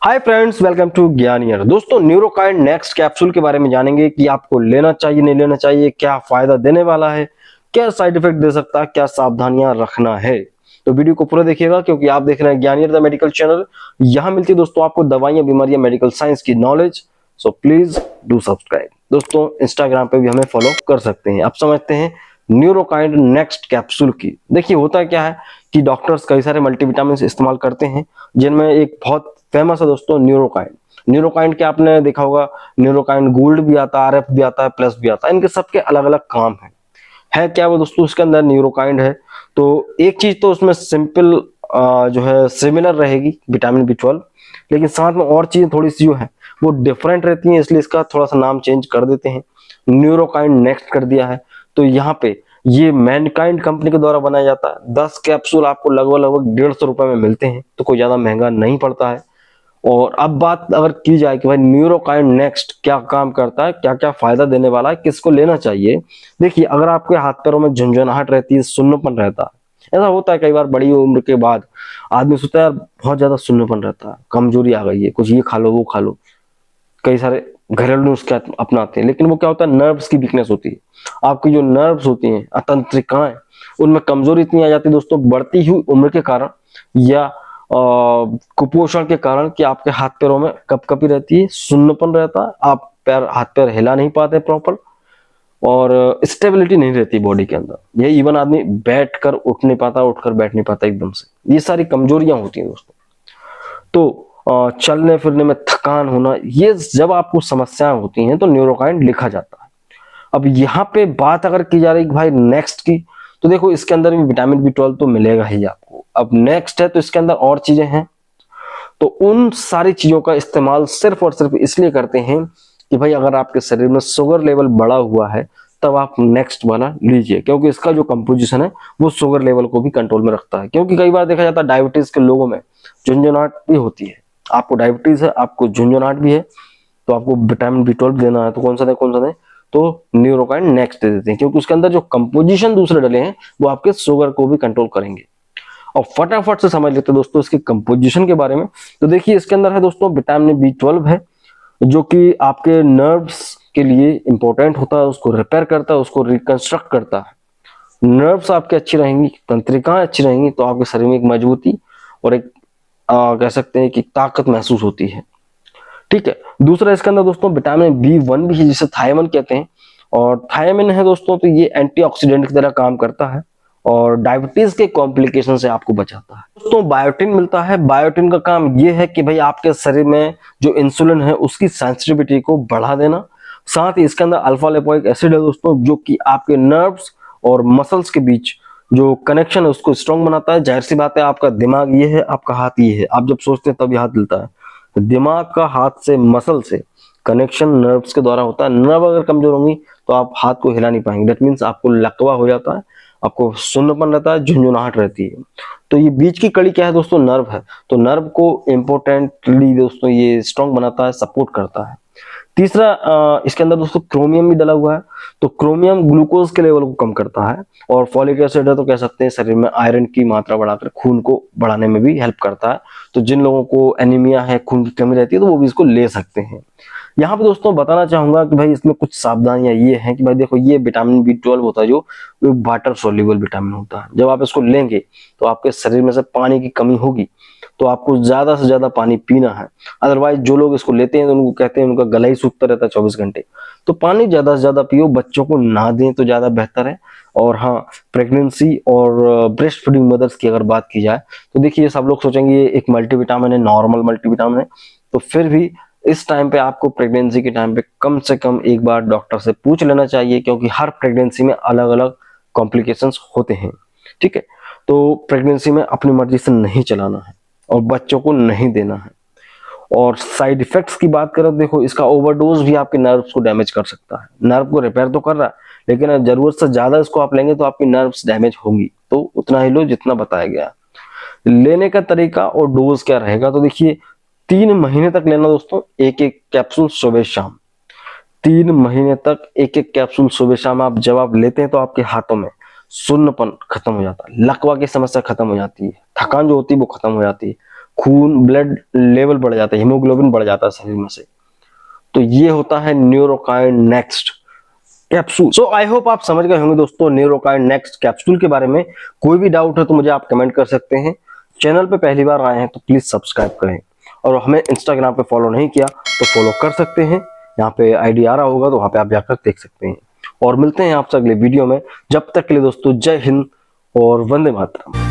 Hi friends, welcome to ज्ञानियर। दोस्तों, न्यूरोकाइंड नेक्स्ट कैप्सूल के बारे में जानेंगे कि आपको लेना चाहिए, नहीं लेना चाहिए, क्या फायदा देने वाला है, क्या साइड इफेक्ट दे सकता है, क्या सावधानियां रखना है। तो वीडियो को पूरा देखिएगा क्योंकि आप देख रहे हैं ज्ञानियर द मेडिकल चैनल। यहाँ मिलती है दोस्तों आपको दवाइयां, बीमारियां, मेडिकल साइंस की knowledge. So please do subscribe. दोस्तों, इंस्टाग्राम पे भी हमें फॉलो कर सकते हैं। आप समझते हैं न्यूरोकाइंड नेक्स्ट कैप्सूल की। देखिए होता क्या है कि डॉक्टर्स कई सारे मल्टीविटामिन इस्तेमाल करते हैं, जिनमें एक बहुत फेमस है दोस्तों न्यूरोकाइंड। न्यूरोकाइंड के आपने देखा होगा, न्यूरोकाइंड गोल्ड भी आता है, आरएफ भी आता है, प्लस भी आता है। इनके सबके अलग अलग काम है क्या वो दोस्तों, उसके अंदर न्यूरोकाइंड है तो एक चीज तो उसमें सिंपल जो है सिमिलर रहेगी, विटामिन B12, लेकिन साथ में और चीजें थोड़ी सी जो है वो डिफरेंट रहती हैं, इसलिए इसका थोड़ा सा नाम चेंज कर देते हैं, न्यूरोकाइंड नेक्स्ट कर दिया है। तो यहाँ पे ये मैनकाइंड कंपनी के द्वारा बनाया जाता है। 10 कैप्सूल आपको लगभग लगभग 150 रुपए में मिलते हैं, तो कोई ज्यादा महंगा नहीं पड़ता है। और अब बात अगर की जाए कि भाई न्यूरोकाइंड नेक्स्ट क्या काम करता है, क्या क्या फायदा देने वाला है, किसको लेना चाहिए। देखिए, अगर आपके हाथ पैरों में झुंझुनाहट रहती है, सुन्नपन रहता है, ऐसा होता है कई बार बड़ी उम्र के बाद आदमी सोचता है यार बहुत ज्यादा सुन्नपन रहता है, कमजोरी आ गई है, कुछ ये खा लो वो खा लो, कई सारे घरेलू नुस्खे अपनाते हैं, लेकिन वो क्या होता है, नर्व्स की वीकनेस होती है। आपकी जो नर्व्स होती हैं, तंत्रिकाएं, उनमें कमजोरी इतनी आ जाती है दोस्तों, बढ़ती हुई उम्र के कारण या कुपोषण के कारण, कि आपके हाथ पैरों में कपकपी रहती है, सुन्नपन रहता है, आप हाथ पैर हिला नहीं पाते प्रॉपर, और स्टेबिलिटी नहीं रहती बॉडी के अंदर। ये इवन आदमी बैठ कर उठ नहीं पाता, उठकर बैठ नहीं पाता एकदम से। ये सारी कमजोरियां होती हैं दोस्तों। तो चलने फिरने में थकान होना, ये जब आपको समस्याएं होती हैं तो न्यूरोकाइंड लिखा जाता है। अब यहाँ पे बात अगर की जा रही है भाई नेक्स्ट की, तो देखो इसके अंदर भी विटामिन B12 तो मिलेगा ही आपको। अब नेक्स्ट है तो इसके अंदर और चीजें हैं, तो उन सारी चीजों का इस्तेमाल सिर्फ और सिर्फ इसलिए करते हैं कि भाई अगर आपके शरीर में शुगर लेवल बढ़ा हुआ है तब आप नेक्स्ट वाला लीजिए, क्योंकि इसका जो कंपोजिशन है वो शुगर लेवल को भी कंट्रोल में रखता है। क्योंकि कई बार देखा जाता है डायबिटीज के लोगों में झुंझुनाहट भी होती है। आपको डायबिटीज है, आपको झुंझुनाहट भी है, तो आपको विटामिन B12 देना है, तो कौन सा दें, कौन सा दें, तो न्यूरोकाइंड नेक्स्ट दे देते हैं, क्योंकि उसके अंदर जो कंपोजिशन दूसरे डले हैं वो आपके शुगर को भी कंट्रोल करेंगे। और फटाफट से समझ लेते हैं दोस्तों इसके कंपोजिशन के बारे में। तो देखिए इसके अंदर है दोस्तों विटामिन B12 है, जो कि आपके नर्व्स के लिए इंपॉर्टेंट होता है, उसको रिपेयर करता है, उसको रिकंस्ट्रक्ट करता है। नर्व्स आपके अच्छी रहेंगी, तंत्रिकाएं अच्छी रहेंगी, तो आपके शरीर में एक मजबूती और एक कह सकते हैं कि ताकत महसूस होती है। ठीक है, दूसरा इसके अंदर दोस्तों विटामिन B1 भी है, जिसे थायमिन कहते हैं। और थायमिन है दोस्तों, तो ये एंटीऑक्सीडेंट की तरह काम करता है और डायबिटीज के कॉम्प्लिकेशन से आपको बचाता है। दोस्तों बायोटिन मिलता है। बायोटिन का काम ये है कि भाई आपके शरीर में जो इंसुलिन है उसकी सेंसिटिविटी को बढ़ा देना। साथ ही इसके अंदर अल्फा लिपोइक एसिड है दोस्तों, जो कि आपके नर्व्स और मसल्स के बीच जो कनेक्शन है उसको स्ट्रॉन्ग बनाता है। जाहिर सी बात है, आपका दिमाग ये है, आपका हाथ ये है, आप जब सोचते हैं तभी हाथ हिलता है। तो दिमाग का हाथ से मसल से कनेक्शन नर्व्स के द्वारा होता है। नर्व अगर कमजोर होंगी तो आप हाथ को हिला नहीं पाएंगे, दैट मीन्स आपको लकवा हो जाता है, आपको सुन्नपन रहता है, झुंझुनाहट रहती है। तो ये बीच की कड़ी क्या है दोस्तों, नर्व है। तो नर्व को इंपोर्टेंटली दोस्तों ये स्ट्रॉन्ग बनाता है, सपोर्ट करता है। तीसरा इसके अंदर दोस्तों क्रोमियम भी डला हुआ है। तो क्रोमियम ग्लूकोज के लेवल को कम करता है, और फॉलिक एसिड है तो कह सकते हैं शरीर में आयरन की मात्रा बढ़ाकर खून को बढ़ाने में भी हेल्प करता है। तो जिन लोगों को एनीमिया है, खून की कमी रहती है, तो वो भी इसको ले सकते हैं। यहाँ पे दोस्तों बताना चाहूंगा कि भाई इसमें कुछ सावधानियां ये हैं कि भाई देखो, ये विटामिन B12 होता है जो वाटर सोल्यूबल विटामिन होता है। जब आप इसको लेंगे तो आपके शरीर में से पानी की कमी होगी, तो आपको ज्यादा से ज्यादा पानी पीना है। अदरवाइज जो लोग इसको लेते हैं तो उनको कहते हैं उनका गला ही सूखता रहता है 24 घंटे। तो पानी ज्यादा से ज्यादा पियो, बच्चों को ना दें तो ज्यादा बेहतर है। और हाँ, प्रेगनेंसी और ब्रेस्ट फीडिंग मदर्स की अगर बात की जाए तो देखिए सब लोग सोचेंगे ये एक मल्टीविटामिन है, नॉर्मल मल्टीविटामिन है, तो फिर भी इस टाइम पे आपको प्रेगनेंसी के टाइम पे कम से कम एक बार डॉक्टर से पूछ लेना चाहिए, क्योंकि हर प्रेगनेंसी में अलग अलग कॉम्प्लिकेशंस होते हैं। ठीक है, तो प्रेगनेंसी में अपनी मर्जी से नहीं चलाना है और बच्चों को नहीं देना है। और साइड इफेक्ट्स की बात करें, देखो इसका ओवरडोज भी आपके नर्व्स को डैमेज कर सकता है। नर्व को रिपेयर तो कर रहा है, लेकिन जरूरत से ज्यादा इसको आप लेंगे तो आपकी नर्व्स डैमेज होंगी। तो उतना ही लो जितना बताया गया। लेने का तरीका और डोज क्या रहेगा, तो देखिए 3 महीने तक लेना दोस्तों, एक एक कैप्सूल सुबह शाम। 3 महीने तक एक एक कैप्सूल सुबह शाम आप जब आप लेते हैं तो आपके हाथों में सुन्नपन खत्म हो जाता है, लकवा की समस्या खत्म हो जाती है, थकान जो होती है वो खत्म हो जाती है, खून ब्लड लेवल बढ़ जाता है, हीमोग्लोबिन बढ़ जाता है शरीर में से। तो ये होता है Neurokine next capsule. So I hope आप समझ गए होंगे दोस्तों न्यूरोकाइन नेक्स्ट कैप्सूल के बारे में। कोई भी डाउट है तो मुझे आप कमेंट कर सकते हैं। चैनल पे पहली बार आए हैं तो प्लीज सब्सक्राइब करें, और हमें इंस्टाग्राम पे फॉलो नहीं किया तो फॉलो कर सकते हैं। यहाँ पे आईडी आ रहा होगा तो वहां पे आप जाकर देख सकते हैं। और मिलते हैं आपसे अगले वीडियो में। जब तक के लिए दोस्तों जय हिंद और वंदे मातरम।